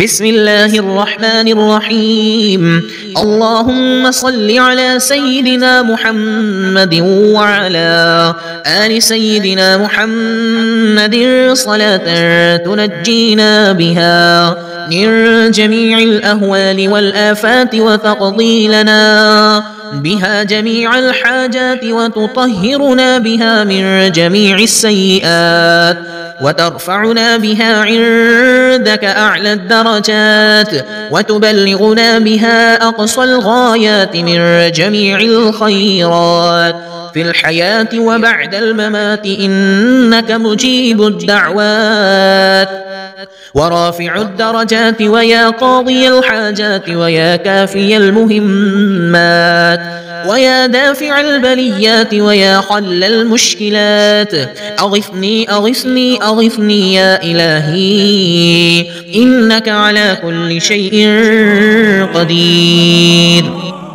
بسم الله الرحمن الرحيم. اللهم صل على سيدنا محمد وعلى آل سيدنا محمد صلاة تنجينا بها من جميع الأهوال والآفات وتقضي لنا بها جميع الحاجات وتطهرنا بها من جميع السيئات وترفعنا بها عندك أعلى الدرجات وتبلغنا بها أقصى الغايات من جميع الخيرات في الحياة وبعد الممات إنك مجيب الدعوات ورافع الدرجات ويا قاضي الحاجات ويا كافي المهمات ويا دافع البليات ويا حل المشكلات أغثني أغثني أغثني يا إلهي إنك على كل شيء قدير.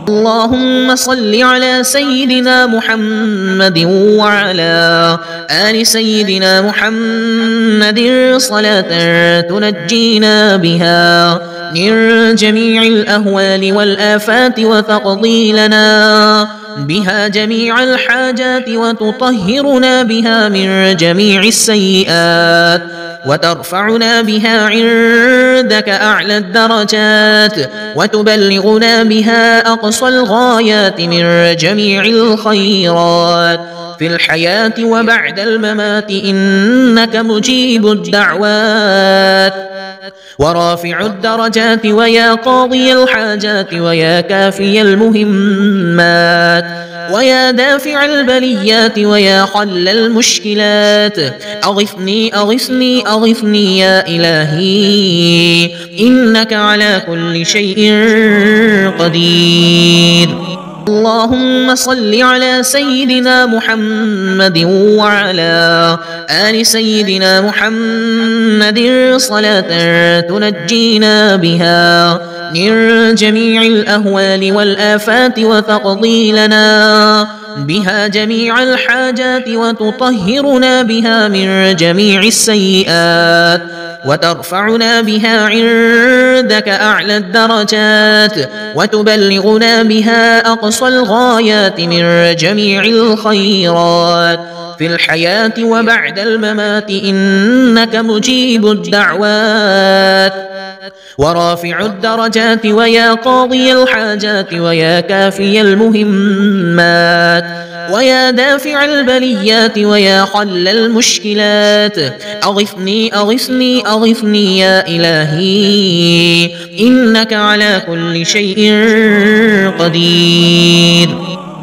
اللهم صل على سيدنا محمد وعلى آل سيدنا محمد صلاة تنجينا بها من جميع الأهوال والآفات وتقضي لنا بها جميع الحاجات وتطهرنا بها من جميع السيئات وترفعنا بها عندك أعلى الدرجات وتبلغنا بها أقصى الغايات من جميع الخيرات في الحياة وبعد الممات إنك مجيب الدعوات ورافع الدرجات ويا قاضي الحاجات ويا كافي المهمات ويا دافع البليات ويا حل المشكلات أغثني أغثني أغثني يا إلهي إنك على كل شيء قدير. اللهم صل على سيدنا محمد وعلى آل سيدنا محمد صلاة تنجينا بها من جميع الأهوال والآفات وتقضي لنا بها جميع الحاجات وتطهرنا بها من جميع السيئات وترفعنا بها عندك أعلى الدرجات وتبلغنا بها أقصى الغايات من جميع الخيرات في الحياة وبعد الممات إنك مجيب الدعوات ورافع الدرجات ويا قاضي الحاجات ويا كافي المهمات ويا دافع البليات ويا حل المشكلات أغثني أغثني أغثني يا إلهي إنك على كل شيء قدير.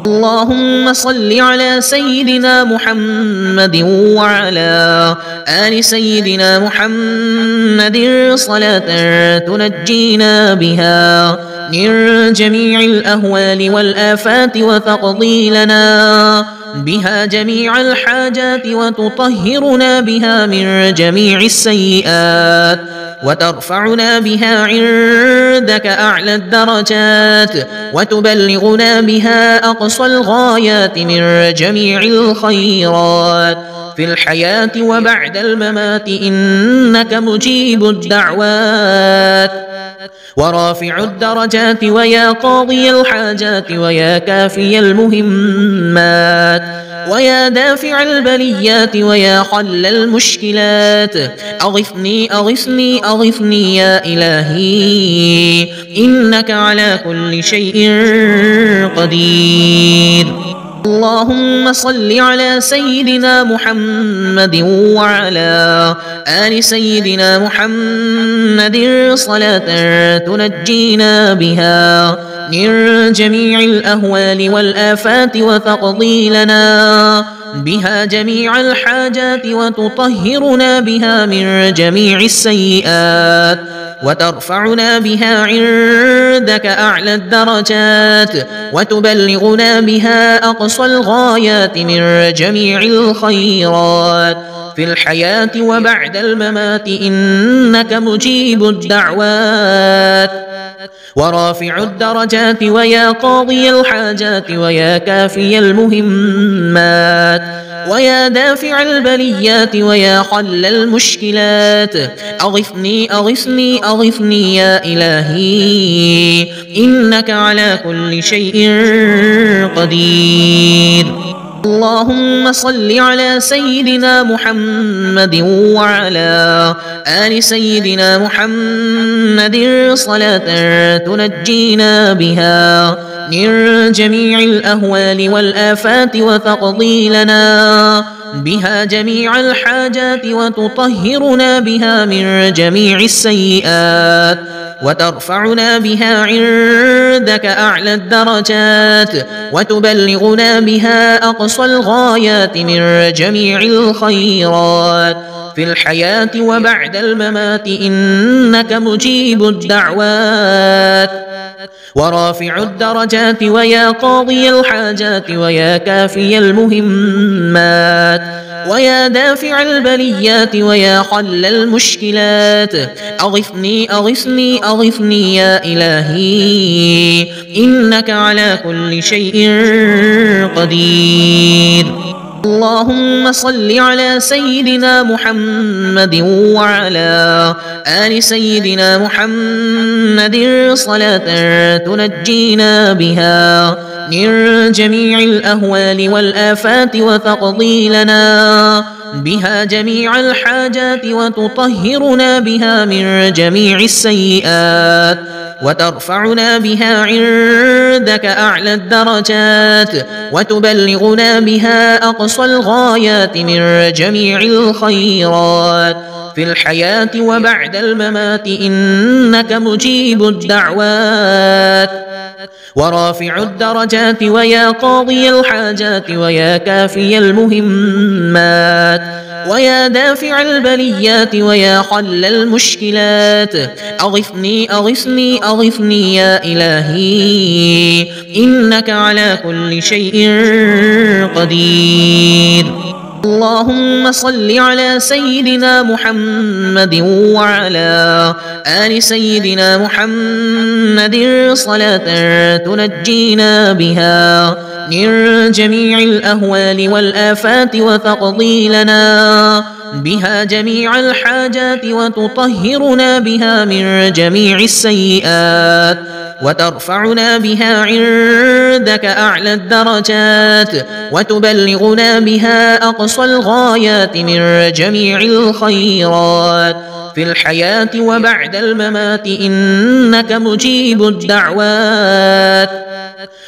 اللهم صل على سيدنا محمد وعلى آل سيدنا محمد صلاة تنجينا بها من جميع الأهوال والآفات وتقضي لنا بها جميع الحاجات وتطهرنا بها من جميع السيئات وترفعنا بها عندك أعلى الدرجات وتبلغنا بها أقصى الغايات من جميع الخيرات في الحياة وبعد الممات إنك مجيب الدعوات ورافع الدرجات ويا قاضي الحاجات ويا كافي المهمات ويا دافع البليات ويا حل المشكلات أغثني أغثني أغثني يا إلهي إنك على كل شيء قدير. اللهم صل على سيدنا محمد وعلى آل سيدنا محمد صلاة تنجينا بها من جميع الأهوال والآفات وتقضي لنا بها جميع الحاجات وتطهرنا بها من جميع السيئات وترفعنا بها عندك أعلى الدرجات وتبلغنا بها أقصى الغايات من جميع الخيرات في الحياة وبعد الممات إنك مجيب الدعوات ورافع الدرجات ويا قاضي الحاجات ويا كافي المهمات ويا دافع البليات ويا حل المشكلات أغثني أغثني أغثني يا إلهي إنك على كل شيء قدير. اللهم صل على سيدنا محمد وعلى آل سيدنا محمد صلاة تنجينا بها من جميع الأهوال والآفات وتقضي لنا بها جميع الحاجات وتطهرنا بها من جميع السيئات وترفعنا بها عندك أعلى الدرجات وتبلغنا بها أقصى الغايات من جميع الخيرات في الحياة وبعد الممات إنك مجيب الدعوات. ورافع الدرجات ويا قاضي الحاجات ويا كافي المهمات ويا دافع البليات ويا حل المشكلات أغثني أغثني أغثني يا إلهي إنك على كل شيء قدير. اللهم صل على سيدنا محمد وعلى آل سيدنا محمد صلاة تنجينا بها من جميع الأهوال والآفات وتقضي لنا بها جميع الحاجات وتطهرنا بها من جميع السيئات وترفعنا بها عندك أعلى الدرجات وتبلغنا بها أقصى الغايات من جميع الخيرات في الحياة وبعد الممات إنك مجيب الدعوات. ورافع الدرجات ويا قاضي الحاجات ويا كافي المهمات ويا دافع البليات ويا حل المشكلات أغثني أغثني أغثني يا إلهي إنك على كل شيء قدير. اللهم صل على سيدنا محمد وعلى آل سيدنا محمد صلاة تنجينا بها من جميع الأهوال والآفات وتقضي لنا بها جميع الحاجات وتطهرنا بها من جميع السيئات وترفعنا بها عندك أعلى الدرجات وتبلغنا بها أقصى الغايات من جميع الخيرات في الحياة وبعد الممات إنك مجيب الدعوات.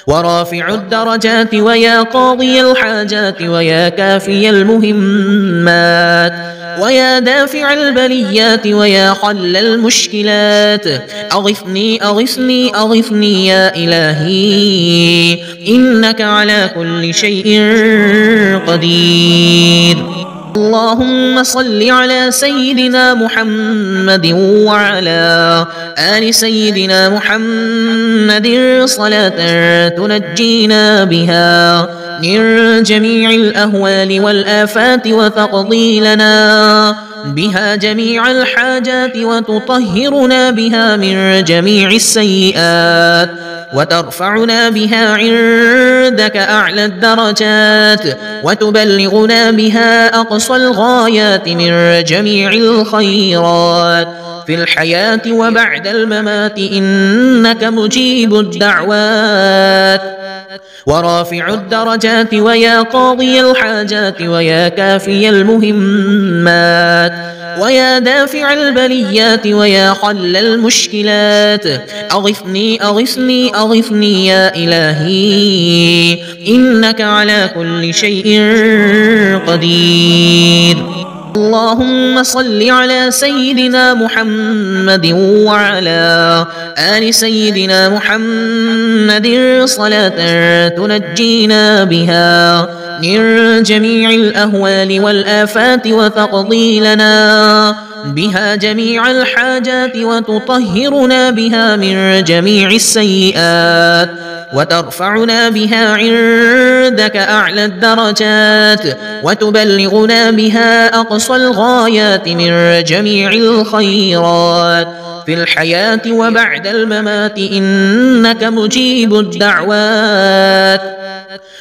ورافع الدرجات ويا قاضي الحاجات ويا كافي المهمات ويا دافع البليات ويا حل المشكلات أغثني أغثني أغثني يا إلهي إنك على كل شيء قدير. اللهم صل على سيدنا محمد وعلى آل سيدنا محمد صلاة تنجينا بها من جميع الأهوال والآفات وتقضي لنا بها جميع الحاجات وتطهرنا بها من جميع السيئات وترفعنا بها عندك أعلى الدرجات وتبلغنا بها أقصى الغايات من جميع الخيرات في الحياة وبعد الممات إنك مجيب الدعوات. ورافع الدرجات ويا قاضي الحاجات ويا كافي المهمات ويا دافع البليات ويا حل المشكلات أغثني أغثني أغثني يا إلهي إنك على كل شيء قدير. اللهم صل على سيدنا محمد وعلى آل سيدنا محمد صلاة تنجينا بها من جميع الأهوال والآفات وتقضي لنا بها جميع الحاجات وتطهرنا بها من جميع السيئات وترفعنا بها عندك أعلى الدرجات وتبلغنا بها أقصى الغايات من جميع الخيرات في الحياة وبعد الممات إنك مجيب الدعوات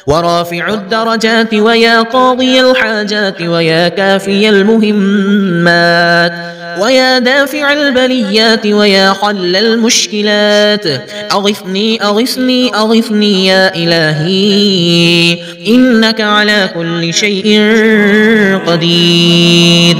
ورافع الدرجات ويا قاضي الحاجات ويا كافي المهمات ويا دافع البليات ويا حل المشكلات أغثني أغثني أغثني يا إلهي إنك على كل شيء قدير.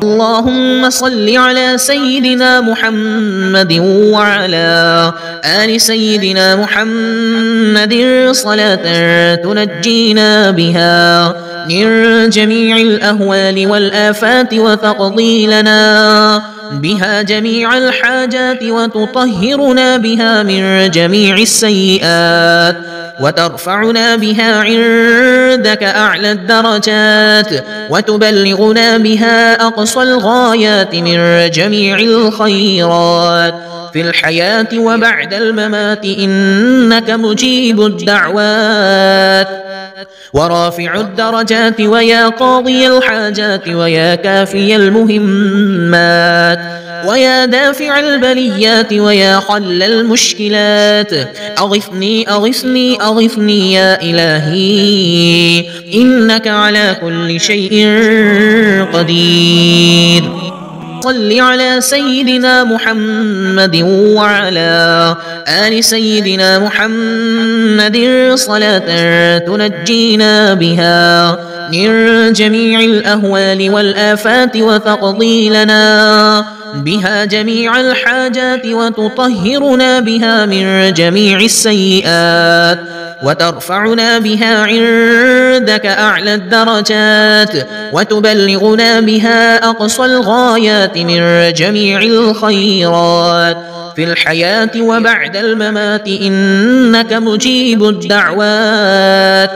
اللهم صل على سيدنا محمد وعلى آل سيدنا محمد صلاة تنجينا بها من جميع الأهوال والآفات وتقضي لنا بها جميع الحاجات وتطهرنا بها من جميع السيئات وترفعنا بها عندك أعلى الدرجات وتبلغنا بها أقصى الغايات من جميع الخيرات في الحياة وبعد الممات إنك مجيب الدعوات ورافع الدرجات ويا قاضي الحاجات ويا كافي المهمات ويا دافع البليات ويا حل المشكلات أغثني أغثني أغثني يا إلهي إنك على كل شيء قدير. صل على سيدنا محمد وعلى آل سيدنا محمد صلاة تنجينا بها من جميع الأهوال والآفات وتقضي لنا بها جميع الحاجات وتطهرنا بها من جميع السيئات وترفعنا بها عندك أعلى الدرجات وتبلغنا بها أقصى الغايات من جميع الخيرات في الحياة وبعد الممات إنك مجيب الدعوات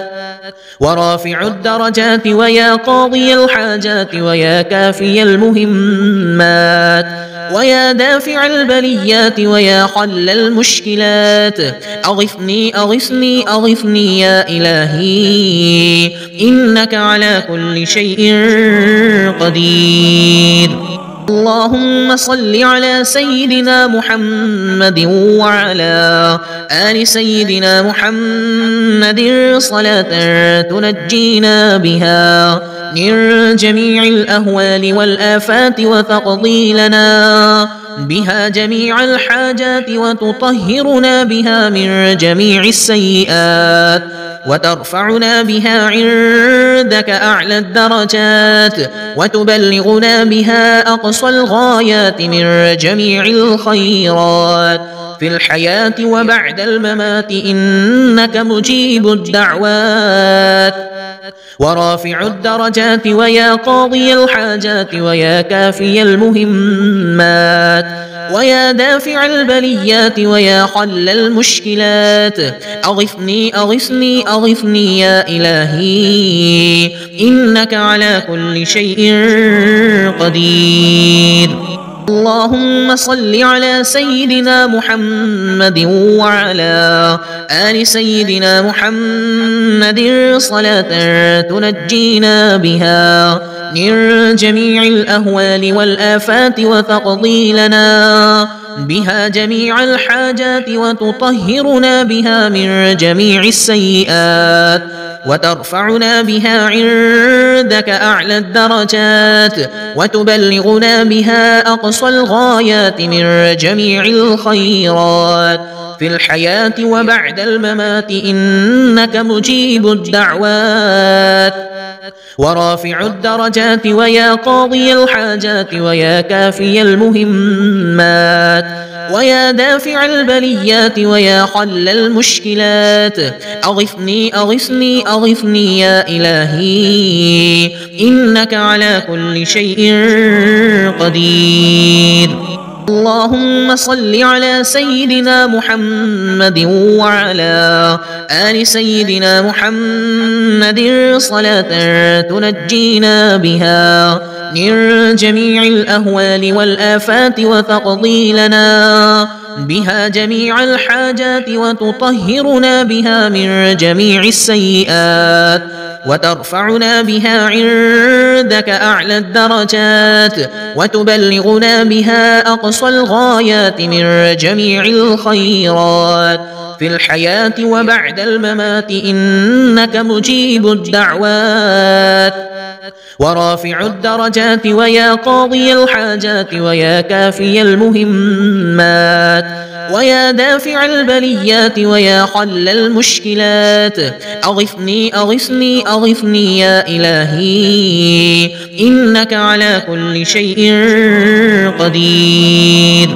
ورافع الدرجات ويا قاضي الحاجات ويا كافي المهمات ويا دافع البليات ويا حل المشكلات أغثني أغثني أغثني يا إلهي إنك على كل شيء قدير. اللهم صل على سيدنا محمد وعلى آل سيدنا محمد صلاة تنجينا بها من جميع الأهوال والآفات وتقضي لنا بها جميع الحاجات وتطهرنا بها من جميع السيئات وترفعنا بها عندك أعلى الدرجات وتبلغنا بها أقصى الغايات من جميع الخيرات في الحياة وبعد الممات إنك مجيب الدعوات ورافع الدرجات ويا قاضي الحاجات ويا كافي المهمات ويا دافع البليات ويا حل المشكلات أغثني أغثني أغثني يا إلهي إنك على كل شيء قدير. اللهم صل على سيدنا محمد وعلى آل سيدنا محمد صلاة تنجينا بها من جميع الأهوال والآفات وتقضي لنا بها جميع الحاجات وتطهرنا بها من جميع السيئات وترفعنا بها عندك أعلى الدرجات وتبلغنا بها أقصى الغايات من جميع الخيرات في الحياة وبعد الممات إنك مجيب الدعوات ورافع الدرجات ويا قاضي الحاجات ويا كافي المهمات ويا دافع البليات ويا حل المشكلات أغثني أغثني أغثني يا إلهي إنك على كل شيء قدير. اللهم صل على سيدنا محمد وعلى آل سيدنا محمد صلاة تنجينا بها من جميع الأهوال والآفات وتقضي لنا بها جميع الحاجات وتطهرنا بها من جميع السيئات وترفعنا بها عندك أعلى الدرجات وتبلغنا بها أقصى الغايات من جميع الخيرات في الحياة وبعد الممات إنك مجيب الدعوات ورافع الدرجات ويا قاضي الحاجات ويا كافي المهمات ويا دافع البليات ويا حل المشكلات أغثني أغثني أغثني يا إلهي إنك على كل شيء قدير.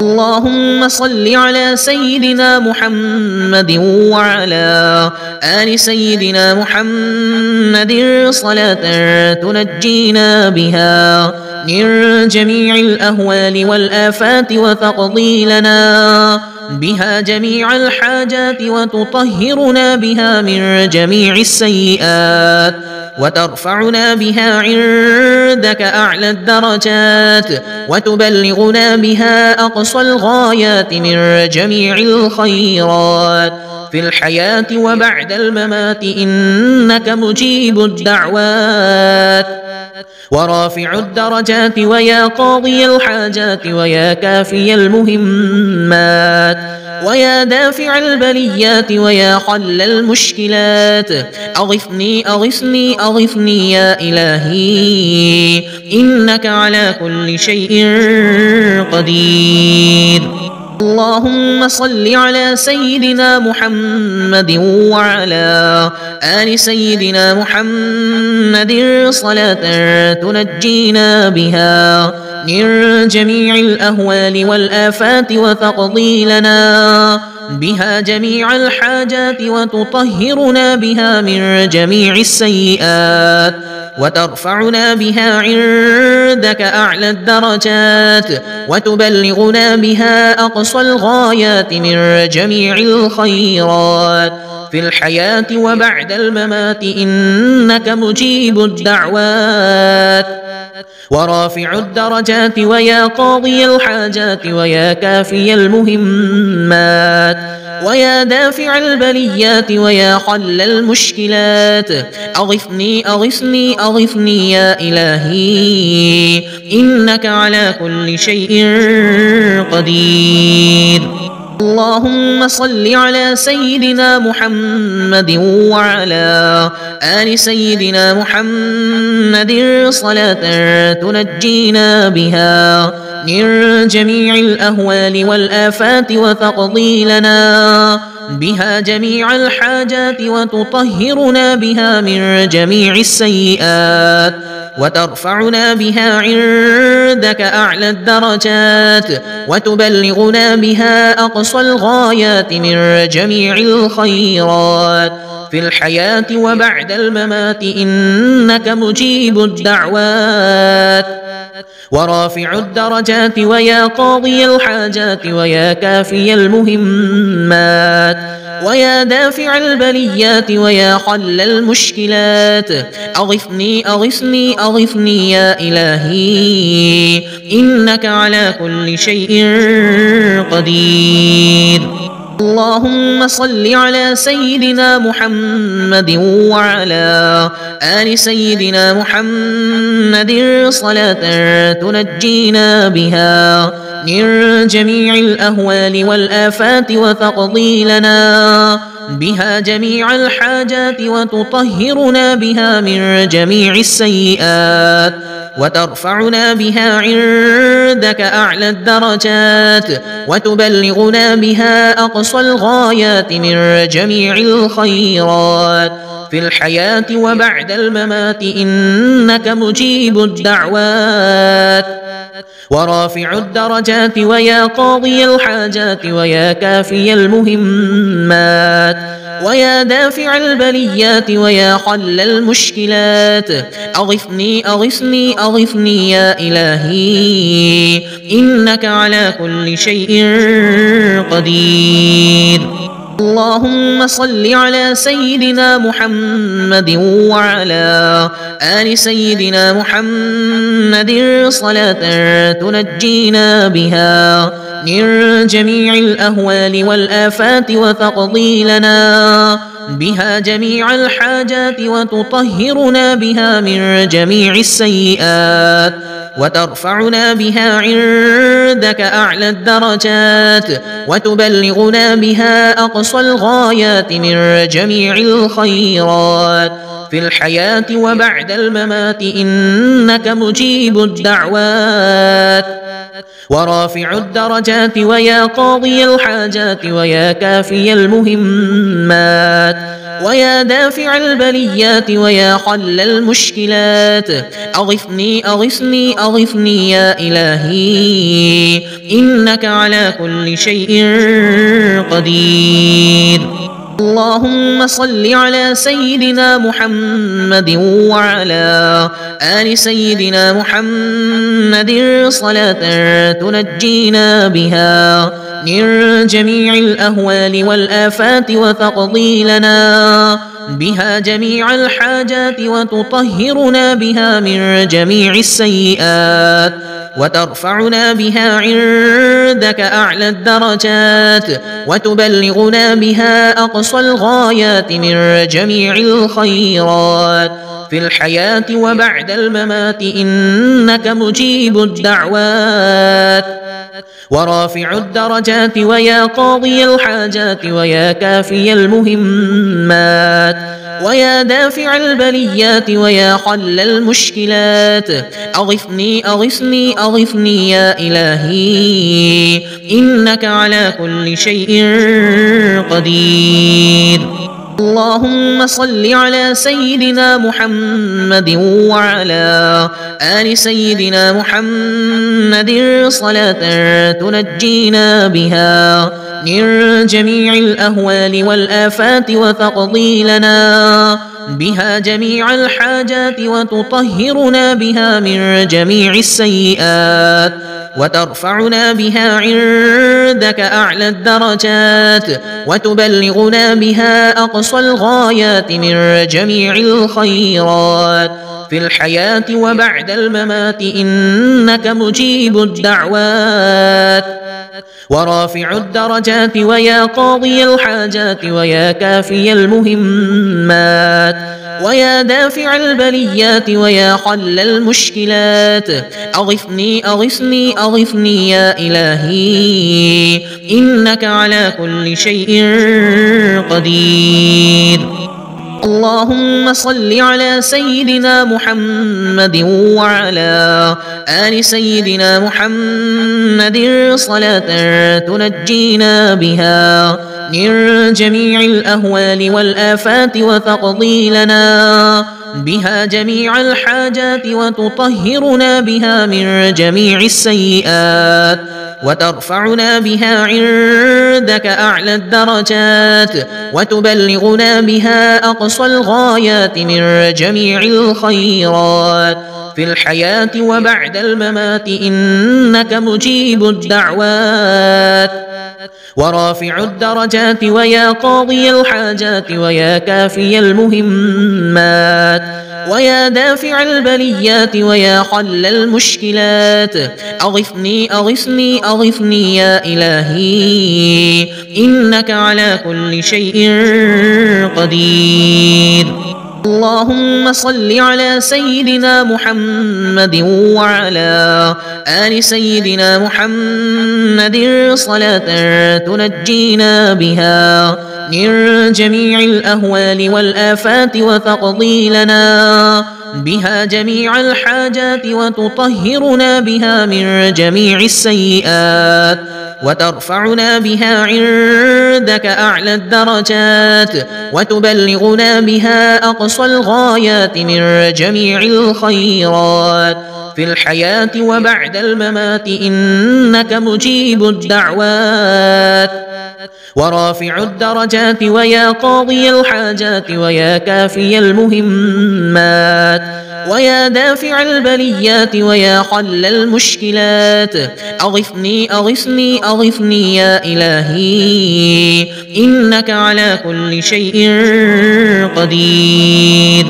اللهم صل على سيدنا محمد وعلى آل سيدنا محمد صلاة تنجينا بها من جميع الأهوال والآفات وتقضي لنا بها جميع الحاجات وتطهرنا بها من جميع السيئات وترفعنا بها عندك أعلى الدرجات وتبلغنا بها أقصى الغايات من جميع الخيرات في الحياة وبعد الممات إنك مجيب الدعوات ورافع الدرجات ويا قاضي الحاجات ويا كافي المهمات ويا دافع البليات ويا حل المشكلات أغثني أغثني أغثني يا إلهي إنك على كل شيء قدير. اللهم صل على سيدنا محمد وعلى آل سيدنا محمد صلاة تنجينا بها من جميع الأهوال والآفات وتقضي لنا بها جميع الحاجات وتطهرنا بها من جميع السيئات وترفعنا بها عندك أعلى الدرجات وتبلغنا بها أقصى الغايات من جميع الخيرات في الحياة وبعد الممات إنك مجيب الدعوات ورافع الدرجات ويا قاضي الحاجات ويا كافي المهمات ويا دافع البليات ويا حل المشكلات أغثني أغثني أغثني يا إلهي إنك على كل شيء قدير. اللهم صل على سيدنا محمد وعلى آل سيدنا محمد صلاة تنجينا بها من جميع الأهوال والآفات وتقضي لنا بها جميع الحاجات وتطهرنا بها من جميع السيئات وترفعنا بها عندك أعلى الدرجات وتبلغنا بها أقصى الغايات من جميع الخيرات في الحياة وبعد الممات إنك مجيب الدعوات ورافع الدرجات ويا قاضي الحاجات ويا كافي المهمات ويا دافع البليات ويا حل المشكلات أغثني أغثني أغثني يا إلهي إنك على كل شيء قدير. اللهم صل على سيدنا محمد وعلى آل سيدنا محمد صلاة تنجينا بها من جميع الأهوال والآفات وتقضي لنا بها جميع الحاجات وتطهرنا بها من جميع السيئات وترفعنا بها عندك أعلى الدرجات وتبلغنا بها أقصى الغايات من جميع الخيرات في الحياة وبعد الممات إنك مجيب الدعوات ورافع الدرجات ويا قاضي الحاجات ويا كافي المهمات ويا دافع البليات ويا حل المشكلات أغثني أغثني أغثني يا إلهي إنك على كل شيء قدير. اللهم صل على سيدنا محمد وعلى آل سيدنا محمد صلاة تنجينا بها من جميع الأهوال والآفات وتقضي لنا بها جميع الحاجات وتطهرنا بها من جميع السيئات وترفعنا بها عندك أعلى الدرجات وتبلغنا بها أقصى الغايات من جميع الخيرات في الحياة وبعد الممات إنك مجيب الدعوات ورافع الدرجات ويا قاضي الحاجات ويا كافي المهمات ويا دافع البليات ويا حل المشكلات أغثني أغثني أغثني يا إلهي إنك على كل شيء قدير. اللهم صل على سيدنا محمد وعلى آل سيدنا محمد صلاة تنجينا بها من جميع الأهوال والآفات وتقضي لنا بها جميع الحاجات وتطهرنا بها من جميع السيئات وترفعنا بها عندك أعلى الدرجات وتبلغنا بها أقصى الغايات من جميع الخيرات في الحياة وبعد الممات إنك مجيب الدعوات ورافع الدرجات ويا قاضي الحاجات ويا كافي المهمات ويا دافع البليات ويا حل المشكلات أغثني أغثني أغثني يا إلهي إنك على كل شيء قدير. اللهم صل على سيدنا محمد وعلى آل سيدنا محمد صلاة تنجينا بها من جميع الأهوال والآفات وتقضي لنا بها جميع الحاجات وتطهرنا بها من جميع السيئات وترفعنا بها عندك أعلى الدرجات وتبلغنا بها أقصى الغايات من جميع الخيرات في الحياة وبعد الممات إنك مجيب الدعوات ورافع الدرجات ويا قاضي الحاجات ويا كافي المهمات ويا دافع البليات ويا حل المشكلات أغثني أغثني أغثني يا إلهي إنك على كل شيء قدير. اللهم صل على سيدنا محمد وعلى آل سيدنا محمد صلاة تنجينا بها من جميع الأهوال والآفات وتقضي لنا بها جميع الحاجات وتطهرنا بها من جميع السيئات وترفعنا بها عندك أعلى الدرجات وتبلغنا بها أقصى الغايات من جميع الخيرات في الحياة وبعد الممات إنك مجيب الدعوات ورافع الدرجات ويا قاضي الحاجات ويا كافي المهمات ويا دافع البليات ويا حل المشكلات أغثني أغثني أغثني يا إلهي إنك على كل شيء قدير. اللهم صل على سيدنا محمد وعلى آل سيدنا محمد صلاة تنجينا بها من جميع الأهوال والآفات وتقضي لنا بها جميع الحاجات وتطهرنا بها من جميع السيئات وترفعنا بها عندك أعلى الدرجات وتبلغنا بها أقصى الغايات من جميع الخيرات في الحياة وبعد الممات إنك مجيب الدعوات ورافع الدرجات ويا قاضي الحاجات ويا كافي المهمات ويا دافع البليات ويا حل المشكلات أغثني أغثني أغثني يا إلهي إنك على كل شيء قدير.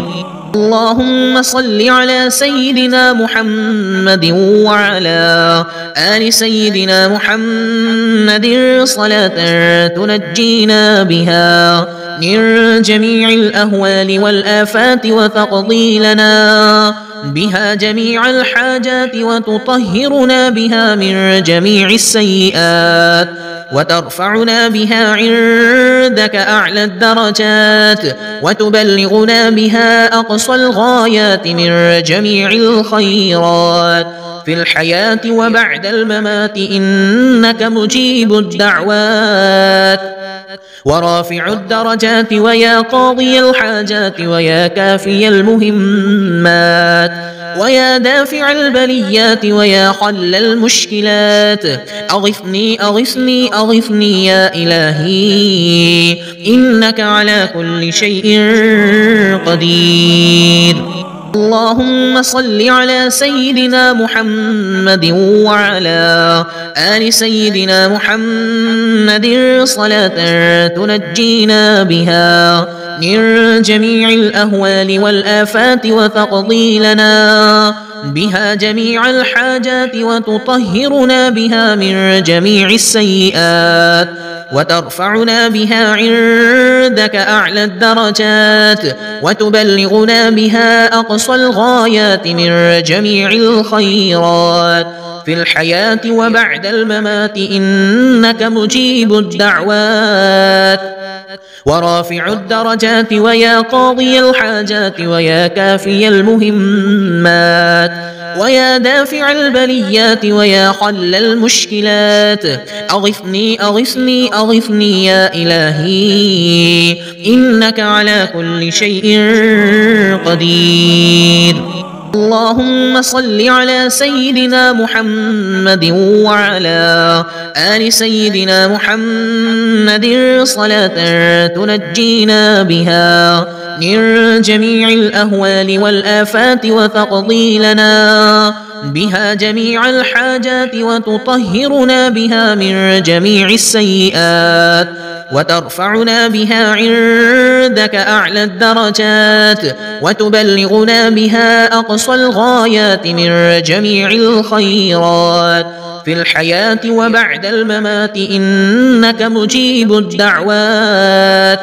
اللهم صل على سيدنا محمد وعلى آل سيدنا محمد صلاة تنجينا بها من جميع الأهوال والآفات وتقضي لنا بها جميع الحاجات وتطهرنا بها من جميع السيئات وترفعنا بها عندك أعلى الدرجات وتبلغنا بها أقصى الغايات من جميع الخيرات في الحياة وبعد الممات إنك مجيب الدعوات ورافع الدرجات ويا قاضي الحاجات ويا كافي المهمات ويا دافع البليات ويا حل المشكلات أغثني أغثني أغثني يا إلهي إنك على كل شيء قدير. اللهم صل على سيدنا محمد وعلى آل سيدنا محمد صلاة تنجينا بها من جميع الأهوال والآفات وتقضي لنا بها جميع الحاجات وتطهرنا بها من جميع السيئات وترفعنا بها عندك أعلى الدرجات وتبلغنا بها أقصى الغايات من جميع الخيرات في الحياة وبعد الممات إنك مجيب الدعوات ورافع الدرجات ويا قاضي الحاجات ويا كافي المهمات ويا دافع البليات ويا حل المشكلات أغثني أغثني أغثني يا إلهي إنك على كل شيء قدير. اللهم صل على سيدنا محمد وعلى آل سيدنا محمد صلاة تنجينا بها من جميع الأهوال والآفات وتقضي لنا بها جميع الحاجات وتطهرنا بها من جميع السيئات وترفعنا بها عندك أعلى الدرجات وتبلغنا بها أقصى الغايات من جميع الخيرات في الحياة وبعد الممات إنك مجيب الدعوات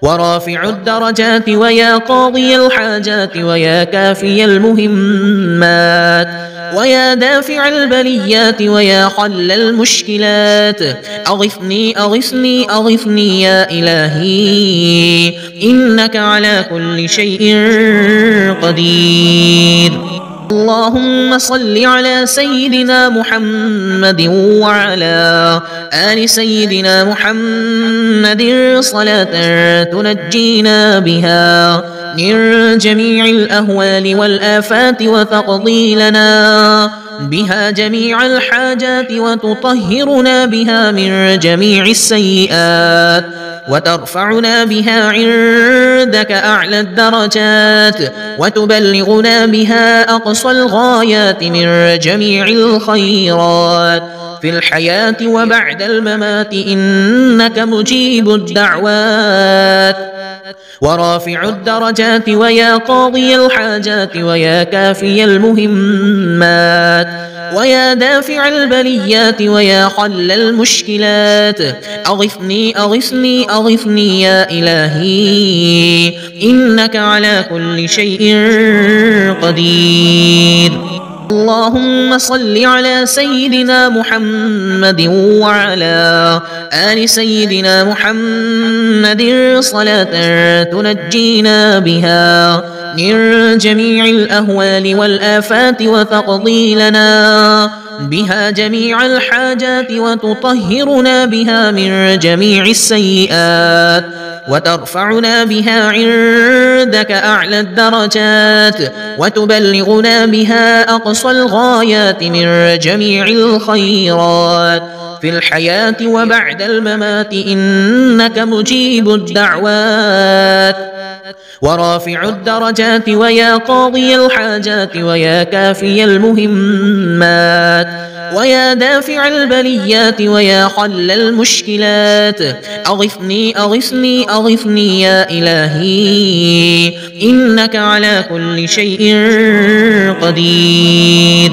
ورافع الدرجات ويا قاضي الحاجات ويا كافي المهمات ويا دافع البليات ويا حل المشكلات أغثني أغثني أغثني يا إلهي إنك على كل شيء قدير. اللهم صل على سيدنا محمد وعلى آل سيدنا محمد صلاة تنجينا بها من جميع الأهوال والآفات وتقضي لنا بها جميع الحاجات وتطهرنا بها من جميع السيئات وترفعنا بها عندك أعلى الدرجات وتبلغنا بها أقصى الغايات من جميع الخيرات في الحياة وبعد الممات إنك مجيب الدعوات ورافع الدرجات ويا قاضي الحاجات ويا كافي المهمات ويا دافع البليات ويا حل المشكلات أغثني أغثني أغثني يا إلهي إنك على كل شيء قدير. اللهم صل على سيدنا محمد وعلى آل سيدنا محمد صلاة تنجينا بها من جميع الأهوال والآفات وتقضي لنا بها جميع الحاجات وتطهرنا بها من جميع السيئات وترفعنا بها عندك أعلى الدرجات وتبلغنا بها أقصى الغايات من جميع الخيرات في الحياة وبعد الممات إنك مجيب الدعوات ورافع الدرجات ويا قاضي الحاجات ويا كافي المهمات ويا دافع البليات ويا حل المشكلات أغثني أغثني أغثني يا إلهي إنك على كل شيء قدير.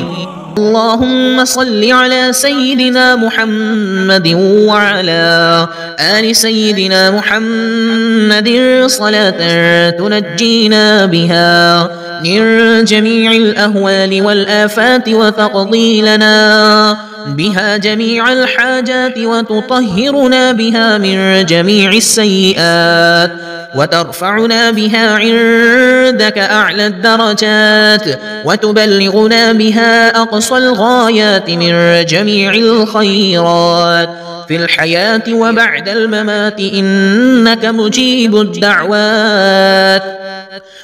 اللهم صل على سيدنا محمد وعلى آل سيدنا محمد صلاة تنجينا بها من جميع الأهوال والآفات وتقضي لنا بها جميع الحاجات وتطهرنا بها من جميع السيئات وترفعنا بها عندك أعلى الدرجات وتبلغنا بها أقصى الغايات من جميع الخيرات في الحياة وبعد الممات إنك مجيب الدعوات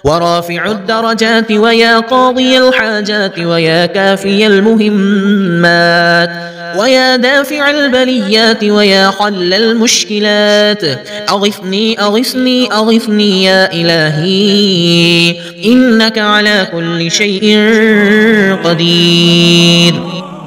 ورافع الدرجات ويا قاضي الحاجات ويا كافي المهمات ويا دافع البليات ويا حل المشكلات أغثني أغثني أغثني يا إلهي إنك على كل شيء قدير.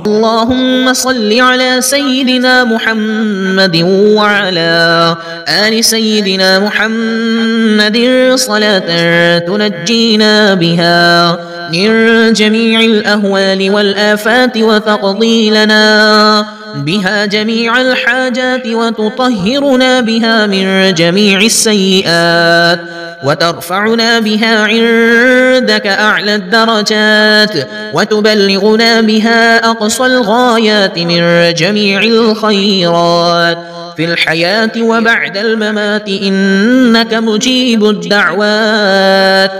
اللهم صل على سيدنا محمد وعلى آل سيدنا محمد صلاة تنجينا بها من جميع الأهوال والآفات وتقضي لنا بها جميع الحاجات وتطهرنا بها من جميع السيئات وترفعنا بها عندك أعلى الدرجات وتبلغنا بها أقصى الغايات من جميع الخيرات في الحياة وبعد الممات إنك مجيب الدعوات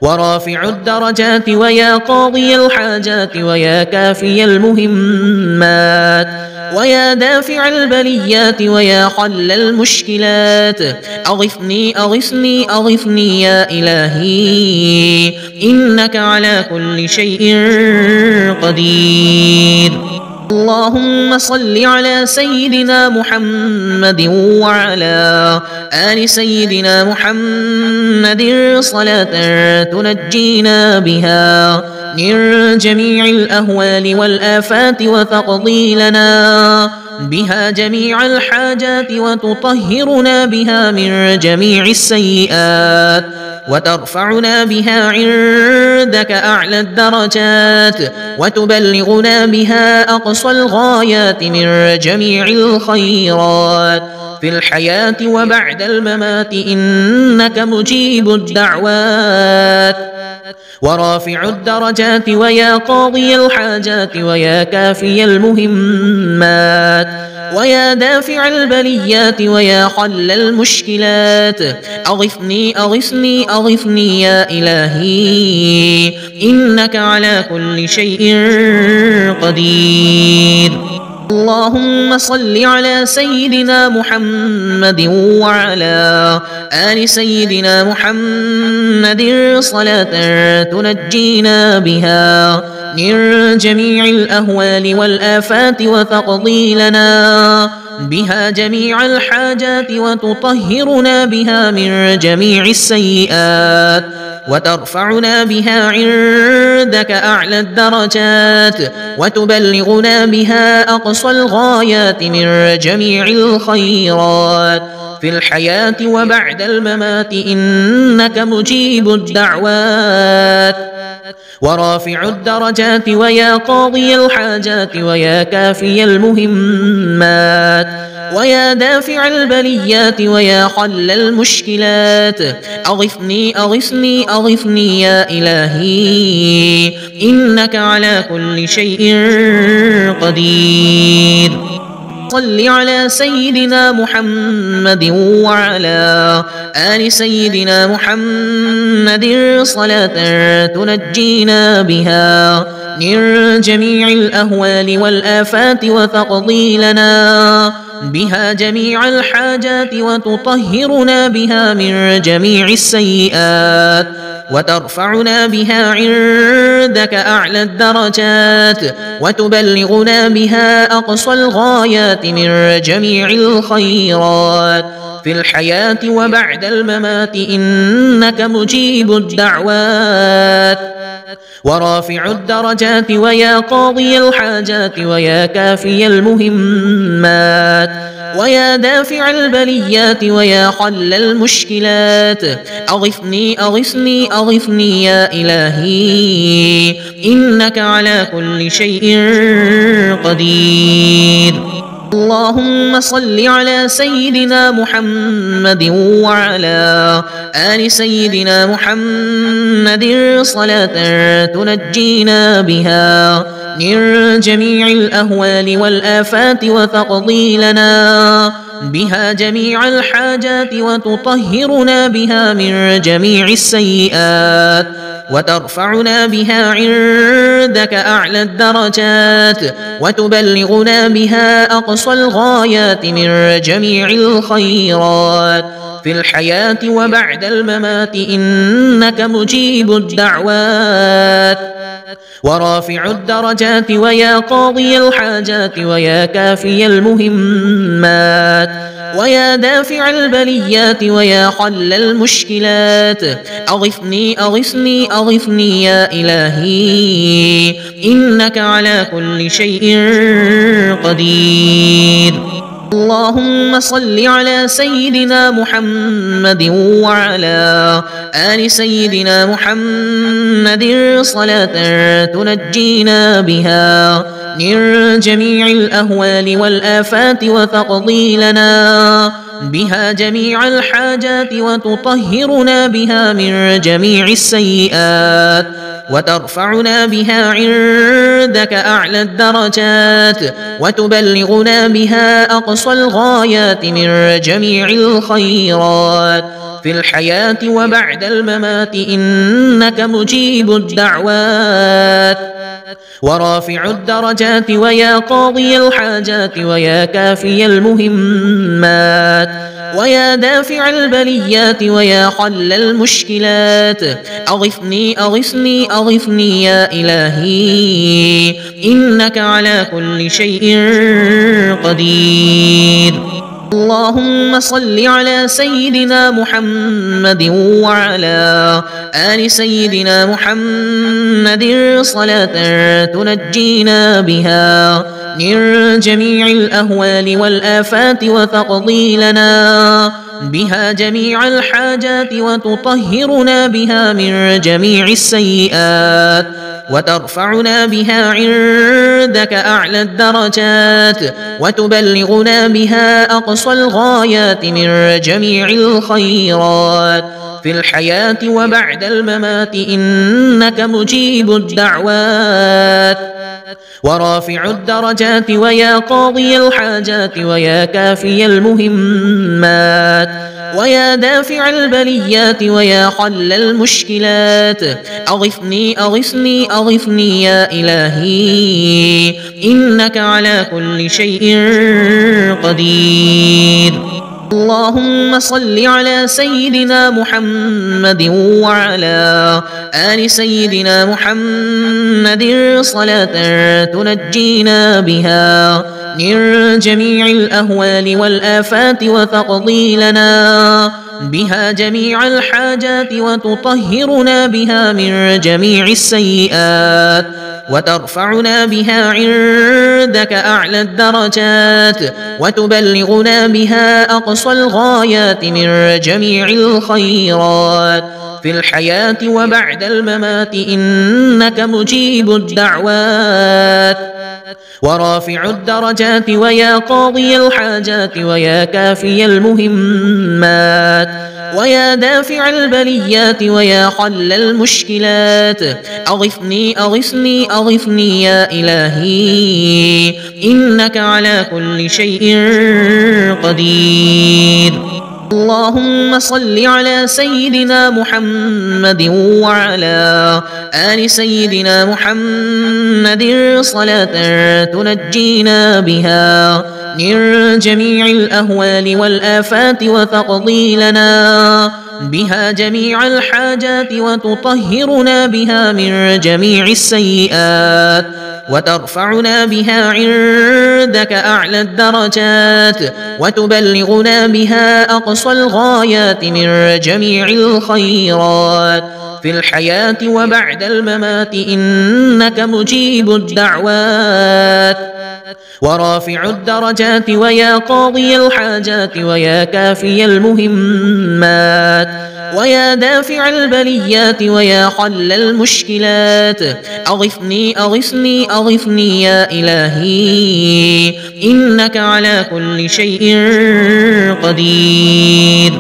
ورافع الدرجات ويا قاضي الحاجات ويا كافي المهمات ويا دافع البليات ويا حل المشكلات أغثني أغثني أغثني يا إلهي إنك على كل شيء قدير. اللهم صل على سيدنا محمد وعلى آل سيدنا محمد صلاة تنجينا بها من جميع الأهوال والآفات وتقضي لنا بها جميع الحاجات وتطهرنا بها من جميع السيئات وترفعنا بها عندك أعلى الدرجات وتبلغنا بها أقصى الغايات من جميع الخيرات في الحياة وبعد الممات إنك مجيب الدعوات ورافع الدرجات ويا قاضي الحاجات ويا كافي المهمات ويا دافع البليات ويا حل المشكلات أغثني أغثني أغثني يا إلهي إنك على كل شيء قدير. اللهم صل على سيدنا محمد وعلى آل سيدنا محمد صلاة تنجينا بها من جميع الأهوال والآفات وتقضي لنا بها جميع الحاجات وتطهرنا بها من جميع السيئات وترفعنا بها عندك أعلى الدرجات وتبلغنا بها أقصى الغايات من جميع الخيرات في الحياة وبعد الممات إنك مجيب الدعوات ورافع الدرجات ويا قاضي الحاجات ويا كافي المهمات ويا دافع البليات ويا حل المشكلات أغثني أغثني أغثني يا إلهي إنك على كل شيء قدير. صل على سيدنا محمد وعلى آل سيدنا محمد صلاة تنجينا بها من جميع الأهوال والآفات وتقضي لنا بها جميع الحاجات وتطهرنا بها من جميع السيئات وترفعنا بها عندك أعلى الدرجات وتبلغنا بها أقصى الغايات من جميع الخيرات في الحياة وبعد الممات إنك مجيب الدعوات ورافع الدرجات ويا قاضي الحاجات ويا كافي المهمات ويا دافع البليات ويا حل المشكلات أغثني أغثني أغثني يا إلهي إنك على كل شيء قدير. اللهم صل على سيدنا محمد وعلى آل سيدنا محمد صلاة تنجينا بها من جميع الأهوال والآفات وتقضي لنا بها جميع الحاجات وتطهرنا بها من جميع السيئات وترفعنا بها عندك أعلى الدرجات وتبلغنا بها أقصى الغايات من جميع الخيرات في الحياة وبعد الممات إنك مجيب الدعوات. ورافع الدرجات ويا قاضي الحاجات ويا كافي المهمات ويا دافع البليات ويا حل المشكلات أغثني أغثني أغثني يا إلهي إنك على كل شيء قدير. اللهم صل على سيدنا محمد وعلى آل سيدنا محمد صلاة تنجينا بها من جميع الأهوال والآفات وتقضي لنا بها جميع الحاجات وتطهرنا بها من جميع السيئات وترفعنا بها عندك أعلى الدرجات وتبلغنا بها أقصى الغايات من جميع الخيرات في الحياة وبعد الممات إنك مجيب الدعوات. ورافع الدرجات ويا قاضي الحاجات ويا كافي المهمات ويا دافع البليات ويا حل المشكلات أغثني أغثني أغثني يا إلهي إنك على كل شيء قدير. اللهم صل على سيدنا محمد وعلى آل سيدنا محمد صلاة تنجينا بها من جميع الأهوال والآفات وتقضي لنا بها جميع الحاجات وتطهرنا بها من جميع السيئات وترفعنا بها عندك أعلى الدرجات وتبلغنا بها أقصى الغايات من جميع الخيرات في الحياة وبعد الممات إنك مجيب الدعوات. ورافع الدرجات ويا قاضي الحاجات ويا كافي المهمات ويا دافع البليات ويا حل المشكلات أغثني أغثني أغثني يا إلهي إنك على كل شيء قدير. اللهم صل على سيدنا محمد وعلى آل سيدنا محمد صلاة تنجينا بها من جميع الأهوال والآفات وتقضي لنا بها جميع الحاجات وتطهرنا بها من جميع السيئات وترفعنا بها عندك أعلى الدرجات وتبلغنا بها أقصى الغايات من جميع الخيرات في الحياة وبعد الممات إنك مجيب الدعوات. ورافع الدرجات ويا قاضي الحاجات ويا كافي المهمات ويا دافع البليات ويا حل المشكلات أغثني أغثني أغثني يا إلهي إنك على كل شيء قدير. اللهم صل على سيدنا محمد وعلى آل سيدنا محمد صلاة تنجينا بها من جميع الأهوال والآفات وتقضي لنا بها جميع الحاجات وتطهرنا بها من جميع السيئات وترفعنا بها عندك أعلى الدرجات وتبلغنا بها أقصى الغايات من جميع الخيرات في الحياة وبعد الممات إنك مجيب الدعوات ورافع الدرجات ويا قاضي الحاجات ويا كافي المهمات ويا دافع البليات ويا حل المشكلات أغثني أغثني أغثني يا إلهي إنك على كل شيء قدير.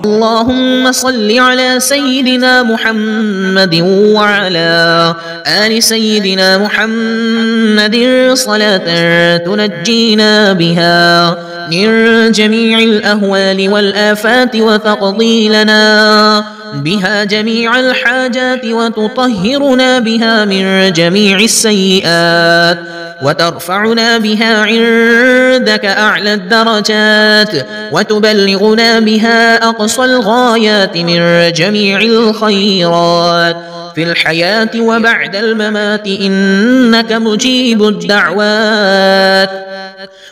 اللهم صل على سيدنا محمد وعلى آل سيدنا محمد صلاة تنجينا بها من جميع الأهوال والآفات وتقضي لنا بها جميع الحاجات وتطهرنا بها من جميع السيئات وترفعنا بها عندك أعلى الدرجات وتبلغنا بها أقصى الغايات من جميع الخيرات في الحياة وبعد الممات إنك مجيب الدعوات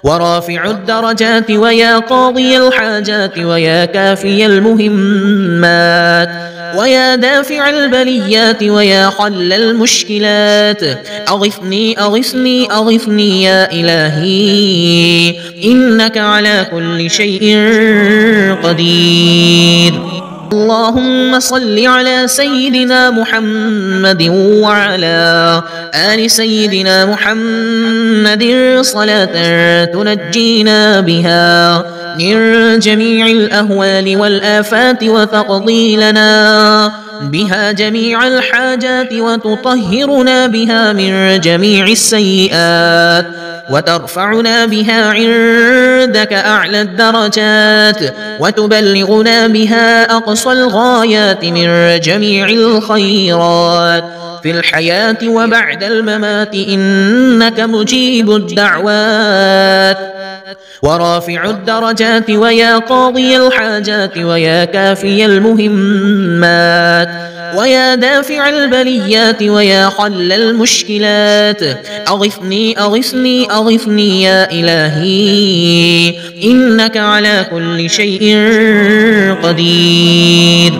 ورافع الدرجات ويا قاضي الحاجات ويا كافي المهمات ويا دافع البليات ويا حل المشكلات أغثني أغثني أغثني يا إلهي إنك على كل شيء قدير. اللهم صل على سيدنا محمد وعلى آل سيدنا محمد صلاة تنجينا بها من جميع الأهوال والآفات وتقضي لنا بها جميع الحاجات وتطهرنا بها من جميع السيئات وترفعنا بها عندك أعلى الدرجات وتبلغنا بها أقصى الغايات من جميع الخيرات في الحياة وبعد الممات إنك مجيب الدعوات ورافع الدرجات ويا قاضي الحاجات ويا كافي المهمات ويا دافع البليات ويا حل المشكلات أغثني أغثني أغثني يا إلهي إنك على كل شيء قدير.